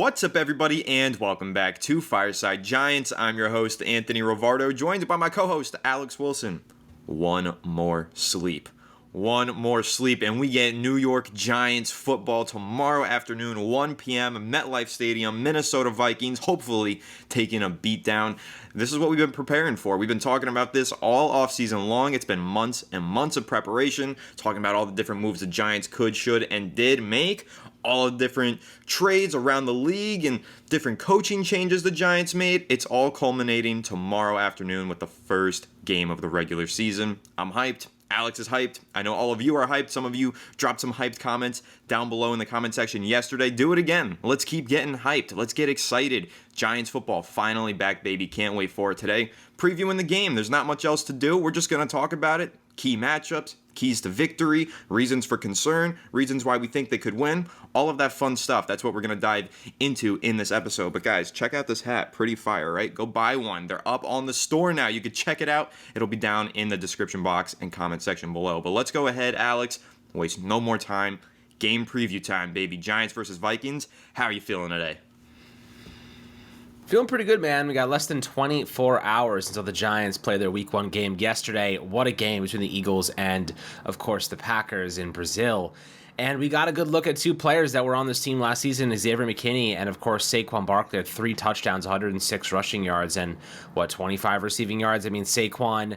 What's up, everybody, and welcome back to Fireside Giants. I'm your host, Anthony Rovardo, joined by my co-host, Alex Wilson. One more sleep, and we get New York Giants football tomorrow afternoon, 1 p.m. at MetLife Stadium, Minnesota Vikings, hopefully taking a beatdown. This is what we've been preparing for. We've been talking about this all offseason long. It's been months and months of preparation, talking about all the different moves the Giants could, should, and did make, all the different trades around the league and different coaching changes the Giants made. It's all culminating tomorrow afternoon with the first game of the regular season. I'm hyped. Alex is hyped. I know all of you are hyped. Some of you dropped some hyped comments down below in the comment section yesterday. Do it again. Let's keep getting hyped. Let's get excited. Giants football finally back, baby. Can't wait for it today. Previewing the game. There's not much else to do. We're just going to talk about it. Key matchups, keys to victory, reasons for concern, reasons why we think they could win, all of that fun stuff. That's what we're going to dive into in this episode. But guys, check out this hat. Pretty fire, right? Go buy one. They're up on the store now. You can check it out. It'll be down in the description box and comment section below. But let's go ahead, Alex. Waste no more time. Game preview time, baby. Giants versus Vikings. How are you feeling today? Feeling pretty good, man. We got less than 24 hours until the Giants play their Week 1 game yesterday. What a game between the Eagles and, of course, the Packers in Brazil. And we got a good look at two players that were on this team last season, Xavier McKinney and, of course, Saquon Barkley had 3 touchdowns, 106 rushing yards, and, 25 receiving yards? I mean, Saquon,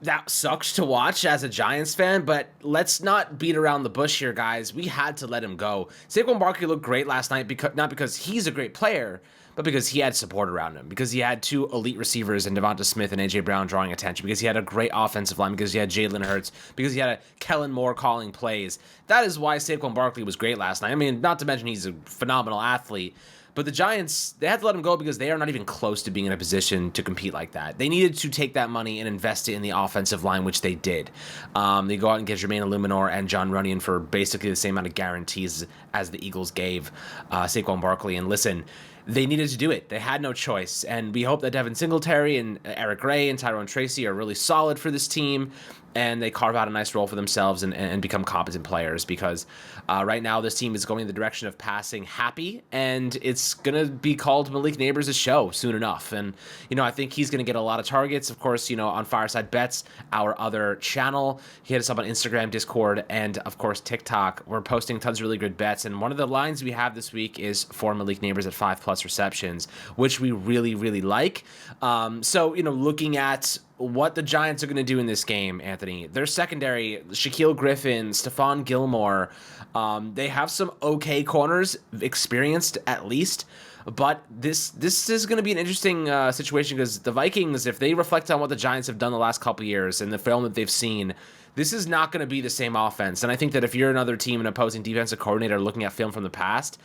that sucks to watch as a Giants fan, but let's not beat around the bush here, guys. We had to let him go. Saquon Barkley looked great last night, not because he's a great player, but because he had support around him, because he had 2 elite receivers in Devonta Smith and A.J. Brown drawing attention, because he had a great offensive line, because he had Jalen Hurts, because he had a Kellen Moore calling plays. That is why Saquon Barkley was great last night. I mean, not to mention he's a phenomenal athlete. But the Giants, they had to let him go because they are not even close to being in a position to compete like that. They needed to take that money and invest it in the offensive line, which they did. They go out and get Jermaine Illuminor and John Runyon for basically the same amount of guarantees as the Eagles gave Saquon Barkley. And listen, they needed to do it. They had no choice. And we hope that Devin Singletary and Eric Gray and Tyrone Tracy are really solid for this team, and they carve out a nice role for themselves and become competent players, because right now this team is going in the direction of passing happy, and it's going to be called Malik Neighbors' show soon enough. And, I think he's going to get a lot of targets, of course, on Fireside Bets, our other channel. Hit us up on Instagram, Discord, and, of course, TikTok. We're posting tons of really good bets, and one of the lines we have this week is for Malik Neighbors at 5+ receptions, which we really, really like. Looking at what the Giants are going to do in this game, Anthony, their secondary, Shaquille Griffin, Stephon Gilmore, they have some okay corners, experienced at least, but this is going to be an interesting situation, because the Vikings, if they reflect on what the Giants have done the last couple years and the film that they've seen, this is not going to be the same offense. And I think that if you're another team, an opposing defensive coordinator looking at film from the past,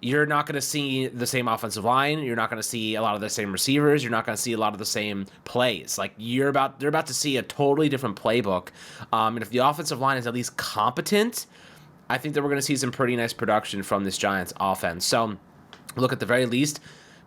you're not going to see the same offensive line. You're not going to see a lot of the same receivers. You're not going to see a lot of the same plays. Like, they're about to see a totally different playbook. And if the offensive line is at least competent, I think that we're going to see some pretty nice production from this Giants offense. So, look, at the very least,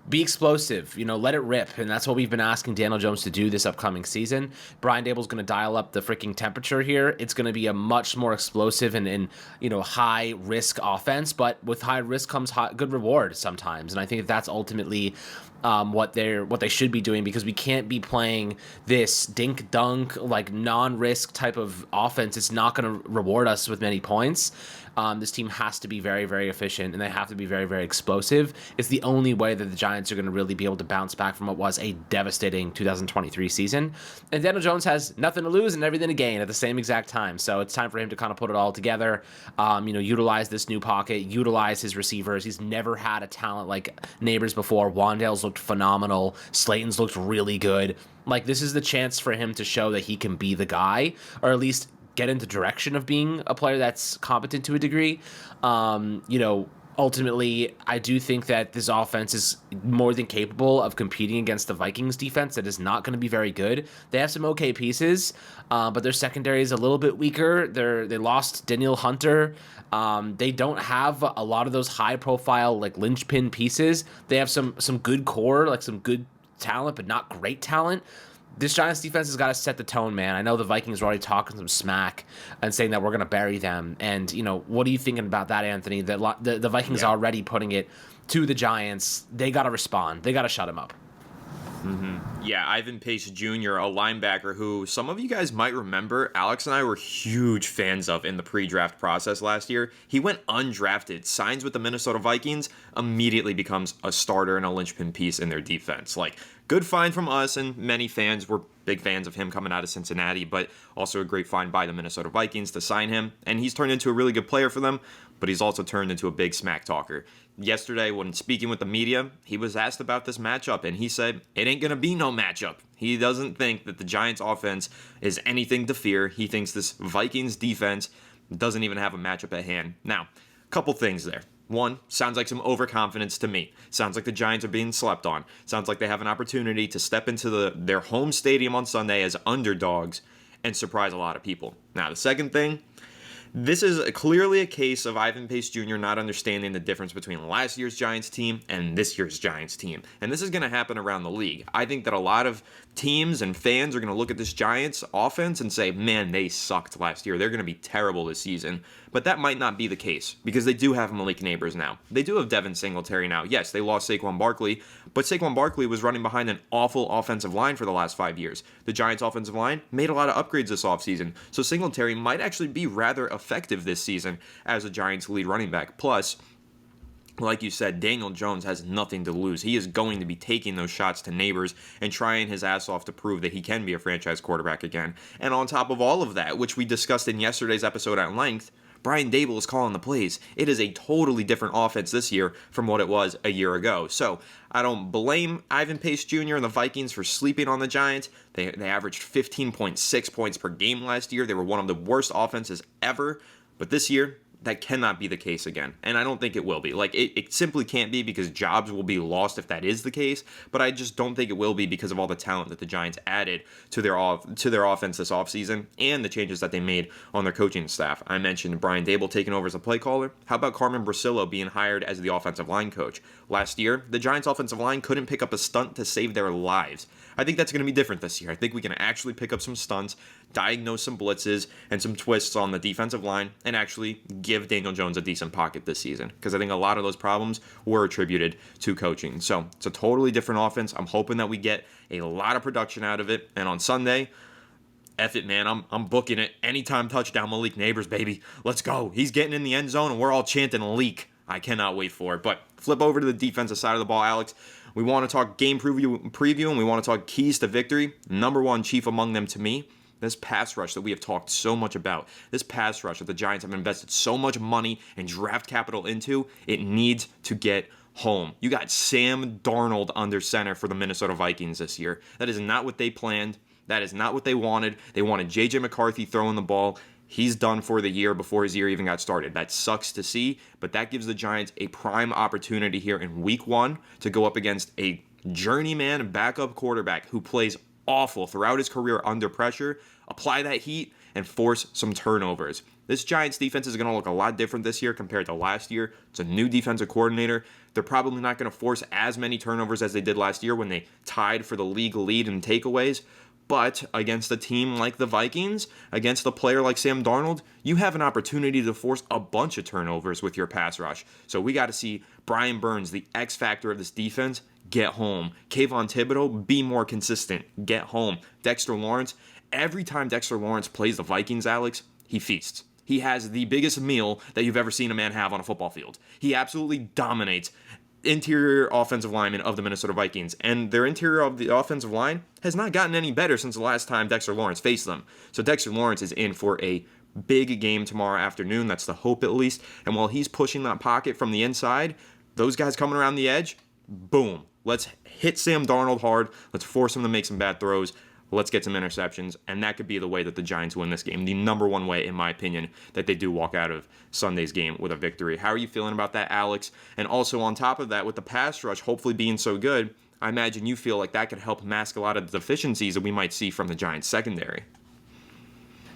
be explosive, let it rip. And that's what we've been asking Daniel Jones to do this upcoming season. Brian Dable's going to dial up the freaking temperature here. It's going to be a much more explosive and high risk offense, but with high risk comes good reward sometimes. And I think that's ultimately what they should be doing, because we can't be playing this dink dunk, like non-risk type of offense. It's not going to reward us with many points. This team has to be very, very efficient, and they have to be very, very explosive. It's the only way that the Giants are going to really be able to bounce back from what was a devastating 2023 season. And Daniel Jones has nothing to lose and everything to gain at the same exact time. So it's time for him to kind of put it all together, utilize this new pocket, utilize his receivers. He's never had a talent like Neighbors before. Wan'Dale's looked phenomenal. Slayton's looked really good. Like, this is the chance for him to show that he can be the guy, or at least get into direction of being a player that's competent to a degree. Ultimately, I do think that this offense is more than capable of competing against the Vikings defense that is not going to be very good. They have some okay pieces, but their secondary is a little bit weaker. They lost Danielle Hunter. They don't have a lot of those high-profile, like, linchpin pieces. They have some good core, like some good talent, but not great talent. this Giants defense has got to set the tone, man. I know the Vikings are already talking some smack and saying that we're going to bury them. And, what are you thinking about that, Anthony? The Vikings are already putting it to the Giants. They got to respond. They got to shut him up. Yeah, Ivan Pace Jr., a linebacker who some of you guys might remember, Alex and I were huge fans of in the pre-draft process last year. He went undrafted, signs with the Minnesota Vikings, immediately becomes a starter and a linchpin piece in their defense. Like, good find from us, and many fans were big fans of him coming out of Cincinnati, but also a great find by the Minnesota Vikings to sign him. And he's turned into a really good player for them, but he's also turned into a big smack talker. Yesterday, when speaking with the media, he was asked about this matchup, and he said, it ain't going to be no matchup. He doesn't think that the Giants' offense is anything to fear. He thinks this Vikings defense doesn't even have a matchup at hand. Now, a couple things there. One, sounds like some overconfidence to me. Sounds like the Giants are being slept on. Sounds like they have an opportunity to step into their home stadium on Sunday as underdogs and surprise a lot of people. Now, the second thing, this is clearly a case of Ivan Pace Jr. not understanding the difference between last year's Giants team and this year's Giants team. And this is going to happen around the league. I think that a lot of teams and fans are going to look at this Giants offense and say, man, they sucked last year. They're going to be terrible this season. But that might not be the case because they do have Malik Neighbors now. They do have Devin Singletary now. Yes, they lost Saquon Barkley, but Saquon Barkley was running behind an awful offensive line for the last 5 years. The Giants offensive line made a lot of upgrades this offseason, so Singletary might actually be rather effective this season as the Giants' lead running back. Plus, like you said, Daniel Jones has nothing to lose. He is going to be taking those shots to Neighbors and trying his ass off to prove that he can be a franchise quarterback again. And on top of all of that, which we discussed in yesterday's episode at length, Brian Daboll is calling the plays. It is a totally different offense this year from what it was a year ago. So I don't blame Ivan Pace Jr. and the Vikings for sleeping on the Giants. They averaged 15.6 points per game last year. They were one of the worst offenses ever. But this year, that cannot be the case again. And I don't think it will be. Like, it simply can't be because jobs will be lost if that is the case. But I just don't think it will be because of all the talent that the Giants added to their offense this offseason and the changes that they made on their coaching staff. I mentioned Brian Daboll taking over as a play caller. How about Carmen Brasillo being hired as the offensive line coach? Last year, the Giants offensive line couldn't pick up a stunt to save their lives. I think that's going to be different this year. I think we can actually pick up some stunts, diagnose some blitzes and some twists on the defensive line, and actually give Daniel Jones a decent pocket this season. Because I think a lot of those problems were attributed to coaching. So it's a totally different offense. I'm hoping that we get a lot of production out of it. And on Sunday, F it, man. I'm booking it. Anytime touchdown, Malik Neighbors, baby. Let's go. He's getting in the end zone, and we're all chanting leak. I cannot wait for it. But flip over to the defensive side of the ball, Alex. We want to talk game preview, and we want to talk keys to victory. Number one, chief among them to me, this pass rush that we have talked so much about. This pass rush that the Giants have invested so much money and draft capital into, it needs to get home. You got Sam Darnold under center for the Minnesota Vikings this year. That is not what they planned. That is not what they wanted. They wanted J.J. McCarthy throwing the ball. He's done for the year before his year even got started. That sucks to see, but that gives the Giants a prime opportunity here in week one to go up against a journeyman backup quarterback who plays awful throughout his career under pressure, apply that heat, and force some turnovers. This Giants defense is going to look a lot different this year compared to last year. It's a new defensive coordinator. They're probably not going to force as many turnovers as they did last year when they tied for the league lead in takeaways. But against a team like the Vikings, against a player like Sam Darnold, you have an opportunity to force a bunch of turnovers with your pass rush. So we got to see Brian Burns, the X factor of this defense, get home. Kayvon Thibodeau, be more consistent, get home. Dexter Lawrence, every time Dexter Lawrence plays the Vikings, Alex, he feasts. He has the biggest meal that you've ever seen a man have on a football field. He absolutely dominates interior offensive linemen of the Minnesota Vikings, and their interior of the offensive line has not gotten any better since the last time Dexter Lawrence faced them. So Dexter Lawrence is in for a big game tomorrow afternoon. That's the hope, at least. And while he's pushing that pocket from the inside, those guys coming around the edge, boom. Let's hit Sam Darnold hard. Let's force him to make some bad throws. Let's get some interceptions, and that could be the way that the Giants win this game. The number one way, in my opinion, that they do walk out of Sunday's game with a victory. How are you feeling about that, Alex? And also on top of that, with the pass rush hopefully being so good, I imagine you feel like that could help mask a lot of the deficiencies that we might see from the Giants secondary.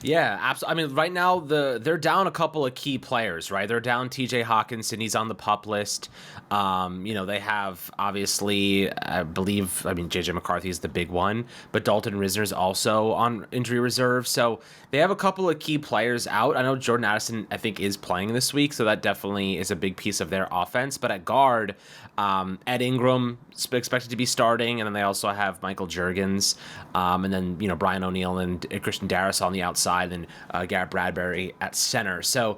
Yeah, absolutely. I mean, right now they're down a couple of key players, right? They're down T.J. Hawkinson. He's on the pup list. They have obviously, I mean, J.J. McCarthy is the big one, but Dalton Risner's also on injury reserve. So they have a couple of key players out. I know Jordan Addison, I think, is playing this week, so that definitely is a big piece of their offense. But at guard, Ed Ingram is expected to be starting, and then they also have Michael Juergens, and then Brian O'Neill and Christian Darrisaw on the outside, and Garrett Bradbury at center. So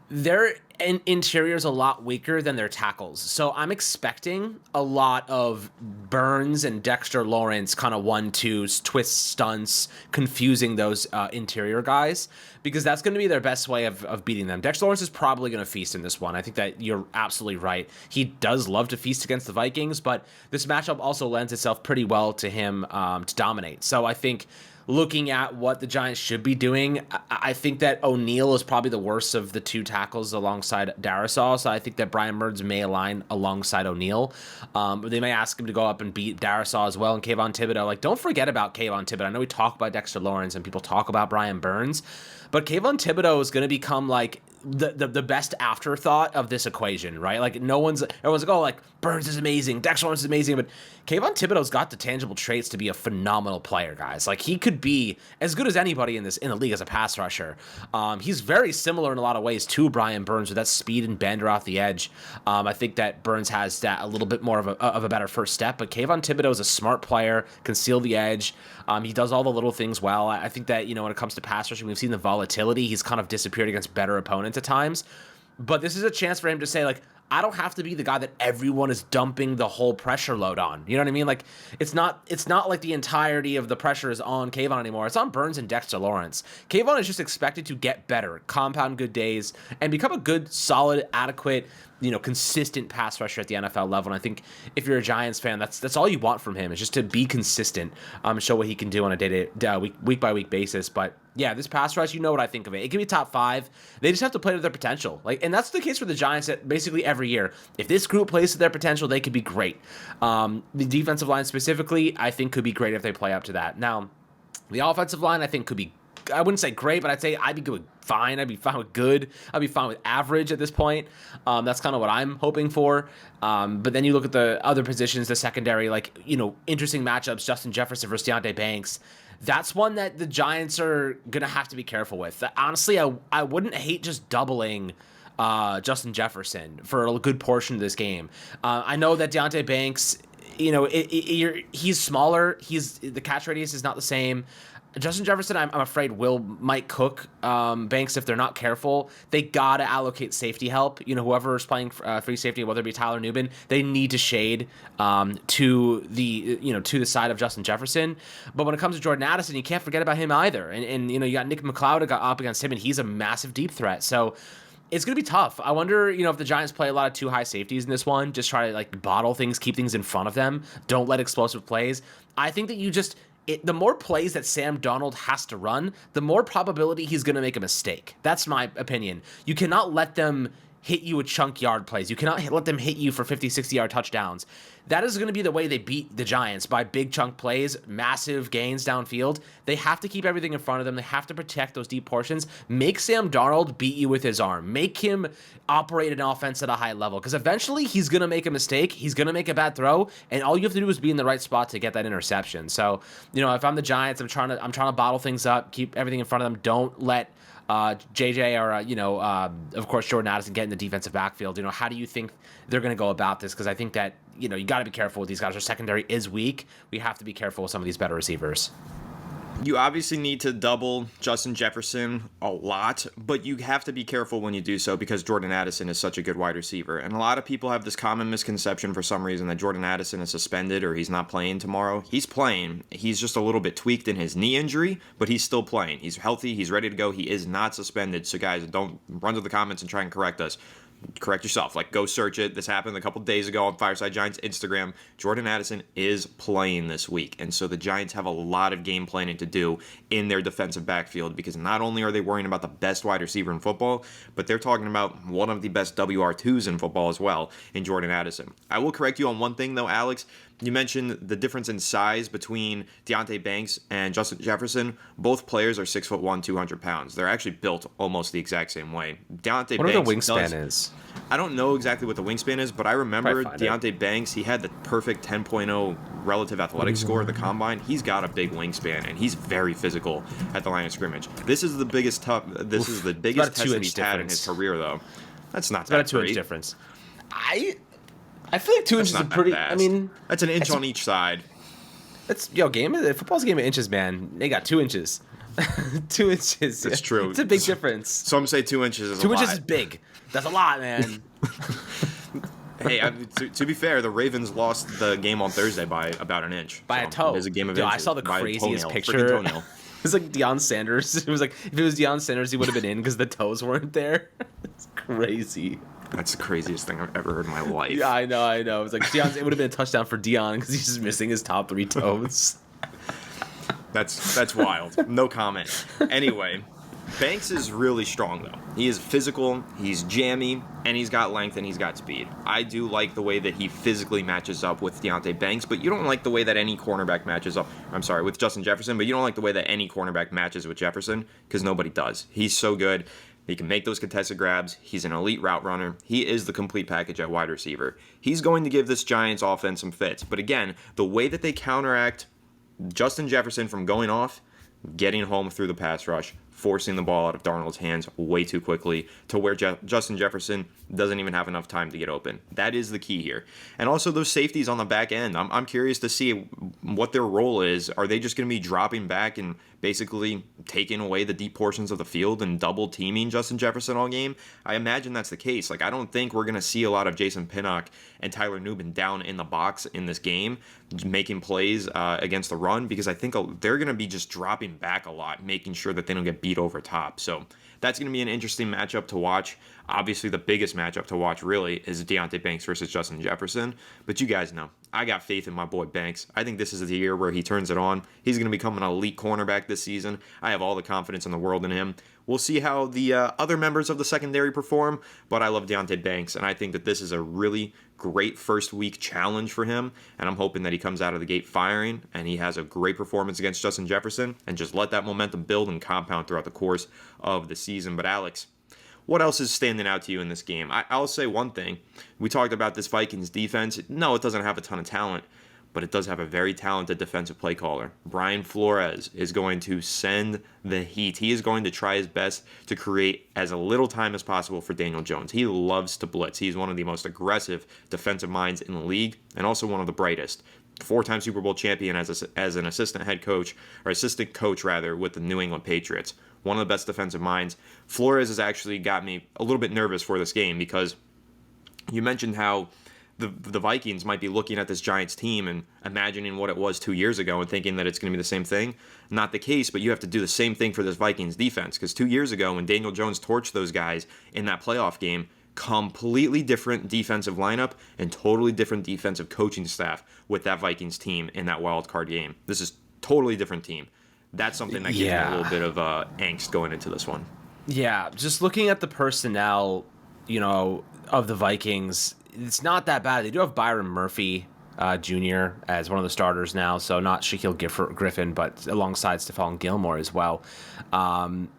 their interior is a lot weaker than their tackles. So I'm expecting a lot of Burns and Dexter Lawrence kind of 1-2s, twists, stunts, confusing those interior guys, because that's going to be their best way of beating them. Dexter Lawrence is probably going to feast in this one. I think that you're absolutely right. He does love to feast against the Vikings, but this matchup also lends itself pretty well to him to dominate. So I think looking at what the Giants should be doing, I think that O'Neill is probably the worst of the two tackles alongside Darrisaw. So I think that Brian Burns may align alongside O'Neill. They may ask him to go up and beat Darrisaw as well. And Kayvon Thibodeau, don't forget about Kayvon Thibodeau. I know we talk about Dexter Lawrence and people talk about Brian Burns, but Kayvon Thibodeau is going to become the best afterthought of this equation, right? Everyone's like, oh, Burns is amazing, Dexter Lawrence is amazing, but Kayvon Thibodeau's got the tangible traits to be a phenomenal player, guys. He could be as good as anybody in the league as a pass rusher. He's very similar in a lot of ways to Brian Burns with that speed and bender off the edge. I think that Burns has that a little bit more of a better first step, but Kayvon Thibodeau is a smart player, can seal the edge. He does all the little things well. I think that, when it comes to pass rushing, we've seen the volatility. He's kind of disappeared against better opponents at times. But this is a chance for him to say, I don't have to be the guy that everyone is dumping the whole pressure load on. You know what I mean? It's not like the entirety of the pressure is on Kayvon anymore. It's on Burns and Dexter Lawrence. Kayvon is just expected to get better, compound good days, and become a good, solid, adequate, consistent pass rusher at the NFL level. And I think if you're a Giants fan, that's all you want from him, is just to be consistent, show what he can do on a week by week basis. But yeah, this pass rush, you know what I think of it. It can be top 5. They just have to play to their potential. And that's the case for the Giants at basically every year. If this group plays to their potential, they could be great. The defensive line specifically, I think, could be great if they play up to that. Now, the offensive line, I think, could be, I wouldn't say great, but I'd say I'd be good with fine. I'd be fine with good. I'd be fine with average at this point. That's kind of what I'm hoping for. But then you look at the other positions, the secondary, interesting matchups, Justin Jefferson versus Deontay Banks. That's one that the Giants are going to have to be careful with. Honestly, I wouldn't hate just doubling Justin Jefferson for a good portion of this game. I know that Deontay Banks, he's smaller. The catch radius is not the same. Justin Jefferson, I'm afraid, might cook Banks if they're not careful. They gotta allocate safety help. Whoever's playing free safety, whether it be Tyler Nubin, they need to shade to the side of Justin Jefferson. But when it comes to Jordan Addison, you can't forget about him either. And you got Nick McLeod got up against him, and he's a massive deep threat. So it's going to be tough. I wonder, if the Giants play a lot of too high safeties in this one, just try to bottle things, keep things in front of them. Don't let explosive plays. I think that the more plays that Sam Darnold has to run, the more probability he's going to make a mistake. That's my opinion. You cannot let them hit you with chunk yard plays. You cannot let them hit you for 50, 60-yard touchdowns. That is going to be the way they beat the Giants, by big chunk plays, massive gains downfield. They have to keep everything in front of them. They have to protect those deep portions. Make Sam Darnold beat you with his arm. Make him operate an offense at a high level, because eventually he's going to make a mistake. He's going to make a bad throw, and all you have to do is be in the right spot to get that interception. So, if I'm the Giants, I'm trying to bottle things up, keep everything in front of them. Don't let JJ or, of course, Jordan Addison get in the defensive backfield. How do you think they're going to go about this? Because I think that, you got to be careful with these guys. Our secondary is weak. We have to be careful with some of these better receivers. You obviously need to double Justin Jefferson a lot, but you have to be careful when you do so, because Jordan Addison is such a good wide receiver. And a lot of people have this common misconception for some reason that Jordan Addison is suspended or he's not playing tomorrow. He's playing. He's just a little bit tweaked in his knee injury, but he's still playing. He's healthy. He's ready to go. He is not suspended. So guys, don't run to the comments and try and correct us. correct yourself. Like, go search it. This happened a couple days ago on Fireside Giants Instagram. Jordan Addison is playing this week, and so the Giants have a lot of game planning to do in their defensive backfield, because not only are they worrying about the best wide receiver in football, but they're talking about one of the best WR2s in football as well in Jordan Addison. I will correct you on one thing, though, Alex. You mentioned the difference in size between Deonte Banks and Justin Jefferson. Both players are 6'1", 200 pounds. They're actually built almost the exact same way. Deonte What Banks, the wingspan is? I don't know exactly what the wingspan is, but I remember Deonte Banks, he had the perfect 10.0 relative athletic score at the combine. He's got a big wingspan, and he's very physical at the line of scrimmage. This is the biggest test that he's had in his career, though. That's not that about a 2-inch great. difference. I feel like 2 inches is pretty. Bad. I mean, that's an inch on each side. Football's a game of inches, man. They got 2 inches. 2 inches. That's true. It's a big difference. Some say 2 inches is 2 a lot. inches is big. That's a lot, man. Hey, to be fair, the Ravens lost the game on Thursday by about an inch. By a toe. It is a game of Dude, inches. I saw the By craziest picture. Freaking toenail. It was like Deion Sanders. It was like, if it was Deion Sanders, he would have been in because the toes weren't there. It's crazy. That's the craziest thing I've ever heard in my life. Yeah, I know. It was like it would have been a touchdown for Deion because he's just missing his top 3 toes. That's wild. No comment. Anyway, Banks is really strong, though. He is physical, he's jammy, and he's got length and he's got speed. I do like the way that he physically matches up with Deonte Banks, but you don't like the way that any cornerback matches up. With Justin Jefferson, but you don't like the way that any cornerback matches with Jefferson, because nobody does. He's so good. He can make those contested grabs. He's an elite route runner. He is the complete package at wide receiver. He's going to give this Giants offense some fits. But again, the way that they counteract Justin Jefferson from going off, getting home through the pass rush, forcing the ball out of Darnold's hands way too quickly to where Justin Jefferson doesn't even have enough time to get open. That is the key here. And also those safeties on the back end. I'm curious to see what their role is. Are they just going to be dropping back and basically taking away the deep portions of the field and double teaming Justin Jefferson all game? I imagine that's the case. Like, I don't think we're going to see a lot of Jason Pinnock and Tyler Nubin down in the box in this game making plays against the run, because I think they're going to be just dropping back a lot, making sure that they don't get beat over top. So that's going to be an interesting matchup to watch. Obviously, the biggest matchup to watch really is Deonte Banks versus Justin Jefferson. But you guys know, I got faith in my boy Banks. I think this is the year where he turns it on. He's going to become an elite cornerback this season. I have all the confidence in the world in him. We'll see how the other members of the secondary perform, but I love Deonte Banks, and I think that this is a really great first week challenge for him, and I'm hoping that he comes out of the gate firing and he has a great performance against Justin Jefferson and just let that momentum build and compound throughout the course of the season. But Alex, what else is standing out to you in this game? I'll say one thing. We talked about this Vikings defense. No, it doesn't have a ton of talent, but it does have a very talented defensive play caller. Brian Flores is going to send the heat. He is going to try his best to create as little time as possible for Daniel Jones. He loves to blitz. He's one of the most aggressive defensive minds in the league, and also one of the brightest. 4-time Super Bowl champion as an assistant coach with the New England Patriots. One of the best defensive minds. Flores has actually got me a little bit nervous for this game, because you mentioned how the Vikings might be looking at this Giants team and imagining what it was 2 years ago and thinking that it's going to be the same thing. Not the case, but you have to do the same thing for this Vikings defense, because 2 years ago when Daniel Jones torched those guys in that playoff game, completely different defensive lineup and totally different defensive coaching staff with that Vikings team in that wild card game. This is totally different team. That's something that gives me a little bit of angst going into this one. Yeah, just looking at the personnel, of the Vikings, it's not that bad. They do have Byron Murphy Jr. as one of the starters now, so not Shaquille Griffin, but alongside Stephon Gilmore as well.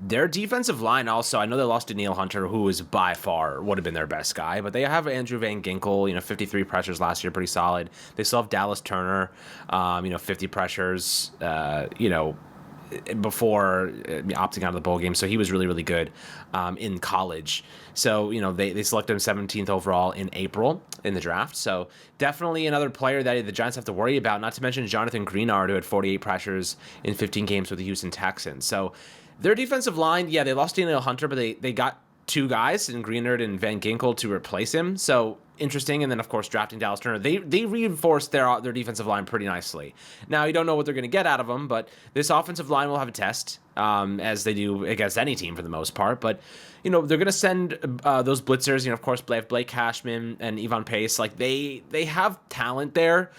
Their defensive line also, I know they lost Danielle Hunter, who is by far would have been their best guy, but they have Andrew Van Ginkel, 53 pressures last year, pretty solid. They still have Dallas Turner, 50 pressures, before opting out of the bowl game. So he was really, really good in college. So, they selected him 17th overall in April in the draft. So definitely another player that the Giants have to worry about, not to mention Jonathan Greenard, who had 48 pressures in 15 games with the Houston Texans. So their defensive line, they lost Daniel Hunter, but they got two guys in Greenard and Van Ginkel to replace him. So interesting. And then, of course, drafting Dallas Turner. They reinforced their defensive line pretty nicely. Now, you don't know what they're going to get out of them, but this offensive line will have a test, as they do against any team for the most part. But, they're going to send those blitzers. Of course, they have Blake Cashman and Ivan Pace. Like, they have talent there.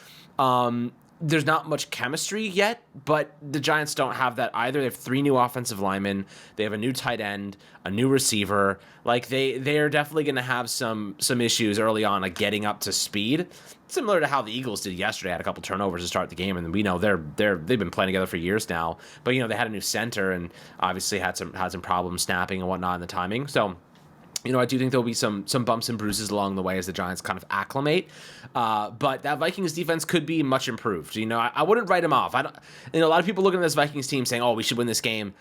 There's not much chemistry yet, but the Giants don't have that either. They have 3 new offensive linemen. They have a new tight end, a new receiver. Like they are definitely going to have some issues early on, like getting up to speed. Similar to how the Eagles did yesterday, had a couple turnovers to start the game, and we know they've been playing together for years now. But they had a new center and obviously had some problems snapping and whatnot in the timing. So, I do think there'll be some bumps and bruises along the way as the Giants kind of acclimate. But that Vikings defense could be much improved. I wouldn't write them off. A lot of people looking at this Vikings team saying, "Oh, we should win this game."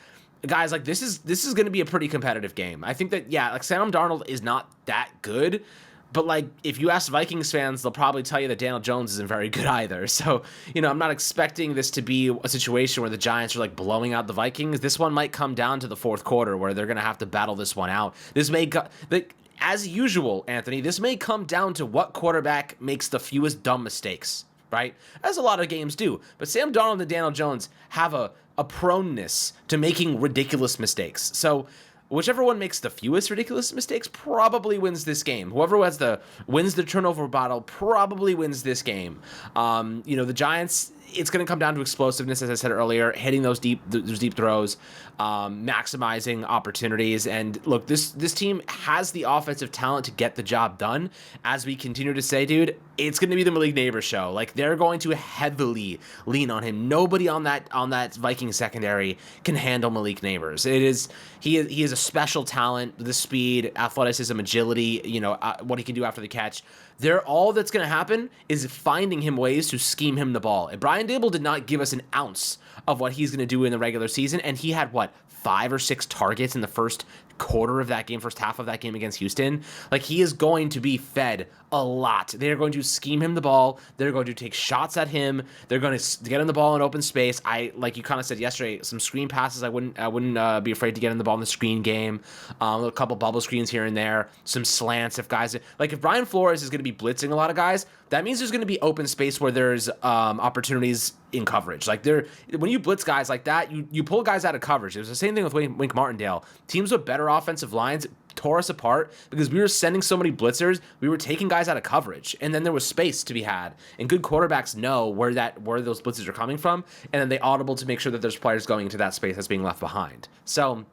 Guys, like this is going to be a pretty competitive game. I think that like Sam Darnold is not that good. But, like, if you ask Vikings fans, they'll probably tell you that Daniel Jones isn't very good either. So, I'm not expecting this to be a situation where the Giants are, like, blowing out the Vikings. This one might come down to the fourth quarter where they're going to have to battle this one out. As usual, Anthony, this may come down to what quarterback makes the fewest dumb mistakes, right? As a lot of games do. But Sam Darnold and Daniel Jones have a proneness to making ridiculous mistakes. So, whichever one makes the fewest ridiculous mistakes probably wins this game. Whoever wins the turnover battle probably wins this game. The Giants, it's going to come down to explosiveness, as I said earlier, hitting those deep throws, maximizing opportunities. And look, this team has the offensive talent to get the job done. As we continue to say, dude, it's going to be the Malik Neighbors show. Like, they're going to heavily lean on him. Nobody on that Viking secondary can handle Malik Neighbors. He is a special talent, the speed, athleticism, agility, what he can do after the catch. All that's going to happen is finding him ways to scheme him the ball. And Brian Dable did not give us an ounce of what he's going to do in the regular season, and he had, 5 or 6 targets in the first half of that game against Houston. Like, he is going to be fed a lot. They're going to scheme him the ball. They're going to take shots at him. They're going to get him the ball in open space. Like you kind of said yesterday, some screen passes. I wouldn't be afraid to get him the ball in the screen game. A couple bubble screens here and there. Some slants. If Brian Flores is going to be blitzing a lot of guys, that means there's going to be open space where there's opportunities in coverage. Like, when you blitz guys like that, you pull guys out of coverage. It was the same thing with Wink Martindale. Teams with better offensive lines tore us apart because we were sending so many blitzers. We were taking guys out of coverage, and then there was space to be had. And good quarterbacks know where those blitzes are coming from, and then they audible to make sure that there's players going into that space that's being left behind. So,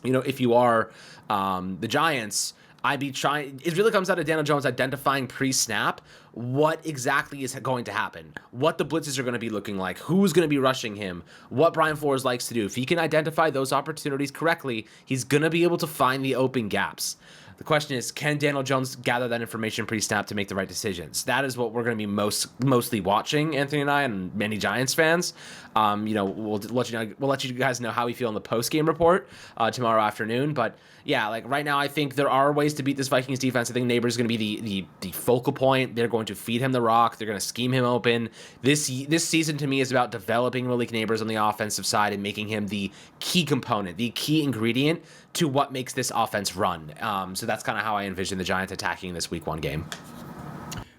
if you are the Giants, I'd be trying. It really comes out of Daniel Jones identifying pre-snap what exactly is going to happen, what the blitzes are going to be looking like, who's going to be rushing him, what Brian Flores likes to do. If he can identify those opportunities correctly, he's going to be able to find the open gaps. The question is, can Daniel Jones gather that information pre-snap to make the right decisions? That is what we're going to be mostly watching, Anthony and I, and many Giants fans. We'll let you guys know how we feel in the post-game report tomorrow afternoon. But yeah, like right now, I think there are ways to beat this Vikings defense. I think Neighbors is going to be the focal point. They're going to feed him the rock. They're going to scheme him open. This season to me is about developing Malik Neighbors on the offensive side and making him the key component, the key ingredient to what makes this offense run. So that's kind of how I envision the Giants attacking this Week 1 game.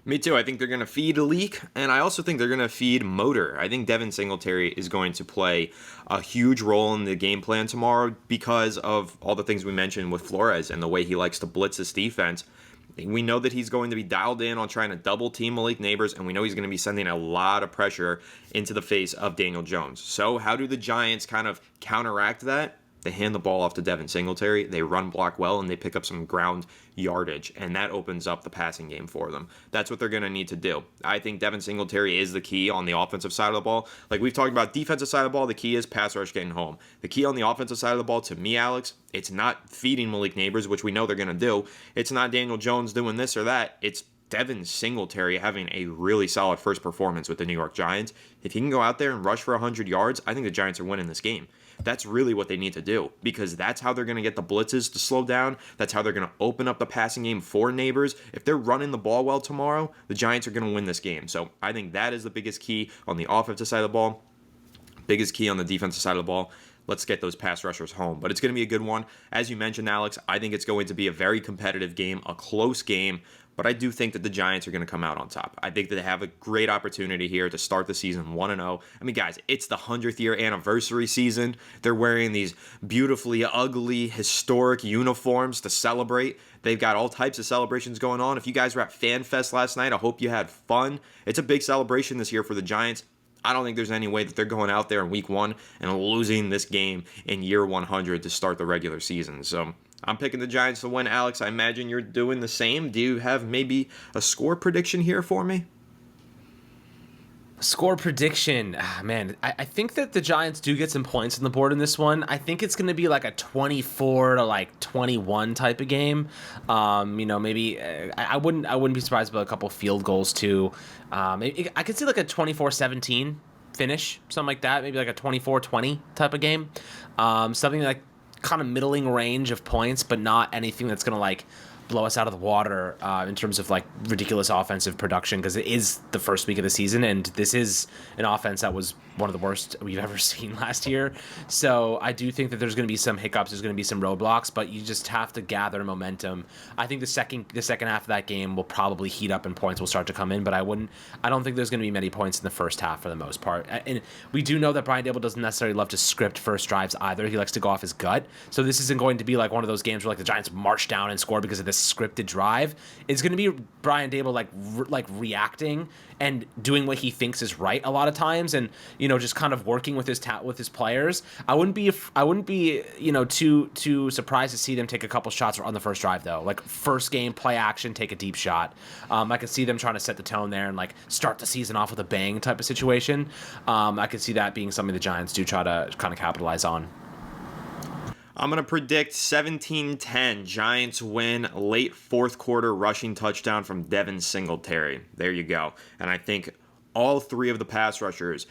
Me too. I think they're going to feed Leak, and I also think they're going to feed Motor. I think Devin Singletary is going to play a huge role in the game plan tomorrow because of all the things we mentioned with Flores and the way he likes to blitz this defense. We know that he's going to be dialed in on trying to double team Malik Neighbors, and we know he's going to be sending a lot of pressure into the face of Daniel Jones. So how do the Giants kind of counteract that? They hand the ball off to Devin Singletary, they run block well, and they pick up some ground yardage, and that opens up the passing game for them. That's what they're going to need to do. I think Devin Singletary is the key on the offensive side of the ball. Like we've talked about defensive side of the ball, the key is pass rush getting home. The key on the offensive side of the ball, to me, Alex, it's not feeding Malik Neighbors, which we know they're going to do. It's not Daniel Jones doing this or that. It's Devin Singletary having a really solid first performance with the New York Giants. If he can go out there and rush for 100 yards, I think the Giants are winning this game. That's really what they need to do because that's how they're going to get the blitzes to slow down. That's how they're going to open up the passing game for Neighbors. If they're running the ball well tomorrow, the Giants are going to win this game. So I think that is the biggest key on the offensive side of the ball, biggest key on the defensive side of the ball. let's get those pass rushers home. But it's going to be a good one. As you mentioned, Alex, I think it's going to be a very competitive game, a close game. But I do think that the Giants are going to come out on top. I think that they have a great opportunity here to start the season 1-0. I mean, guys, it's the 100th year anniversary season. They're wearing these beautifully ugly, historic uniforms to celebrate. They've got all types of celebrations going on. If you guys were at Fan Fest last night, I hope you had fun. It's a big celebration this year for the Giants. I don't think there's any way that they're going out there in week 1 and losing this game in year 100 to start the regular season. So I'm picking the Giants to win. Alex, I imagine you're doing the same. Do you have maybe a score prediction here for me? Score prediction. Man, I think that the Giants do get some points on the board in this one. I think it's going to be like a 24 to like 21 type of game. Maybe I wouldn't be surprised about a couple field goals too. I could see like a 24-17 finish, something like that. Maybe like a 24-20 type of game. Something like kind of middling range of points, but not anything that's going to like blow us out of the water in terms of like ridiculous offensive production, because it is the first week of the season and this is an offense that was one of the worst we've ever seen last year. So I do think that there's going to be some hiccups, there's going to be some roadblocks, but you just have to gather momentum. I think the second half of that game will probably heat up and points will start to come in, but I don't think there's going to be many points in the first half for the most part. And we do know that Brian Daboll doesn't necessarily love to script first drives either. He likes to go off his gut. So this isn't going to be like one of those games where like the Giants march down and score because of this scripted drive. It's going to be Brian Daboll like reacting and doing what he thinks is right a lot of times, and just kind of working with his players. I wouldn't be too surprised to see them take a couple shots on the first drive though. Like first game play action, take a deep shot. I could see them trying to set the tone there and like start the season off with a bang type of situation. I could see that being something the Giants do try to kind of capitalize on. I'm going to predict 17-10. Giants win, late fourth quarter rushing touchdown from Devin Singletary. There you go. And I think all three of the pass rushers,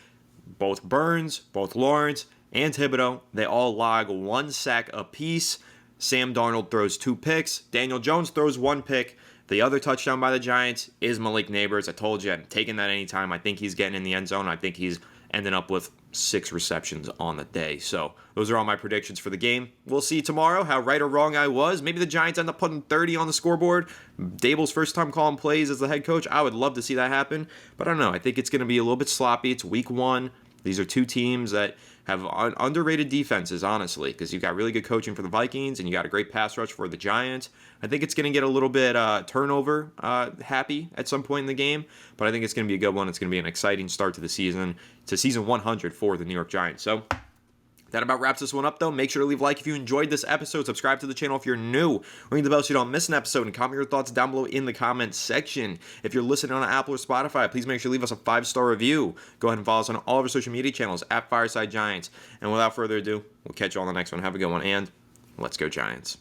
both Burns, both Lawrence, and Thibodeau, they all log 1 sack apiece. Sam Darnold throws 2 picks. Daniel Jones throws 1 pick. The other touchdown by the Giants is Malik Neighbors. I told you I'm taking that anytime. I think he's getting in the end zone. I think he's ending up with 6 receptions on the day. So those are all my predictions for the game. We'll see tomorrow how right or wrong I was. Maybe the Giants end up putting 30 on the scoreboard. Daboll's first time calling plays as the head coach. I would love to see that happen. But I don't know. I think it's going to be a little bit sloppy. It's week 1. These are two teams that have underrated defenses, honestly, because you've got really good coaching for the Vikings and you got a great pass rush for the Giants. I think it's going to get a little bit turnover happy at some point in the game, but I think it's going to be a good one. It's going to be an exciting start to the season, to season 100 for the New York Giants. So that about wraps this one up, though. Make sure to leave a like if you enjoyed this episode. Subscribe to the channel if you're new. Ring the bell so you don't miss an episode, and comment your thoughts down below in the comments section. If you're listening on Apple or Spotify, please make sure to leave us a 5-star review. Go ahead and follow us on all of our social media channels at Fireside Giants. And without further ado, we'll catch you on the next one. Have a good one, and let's go Giants.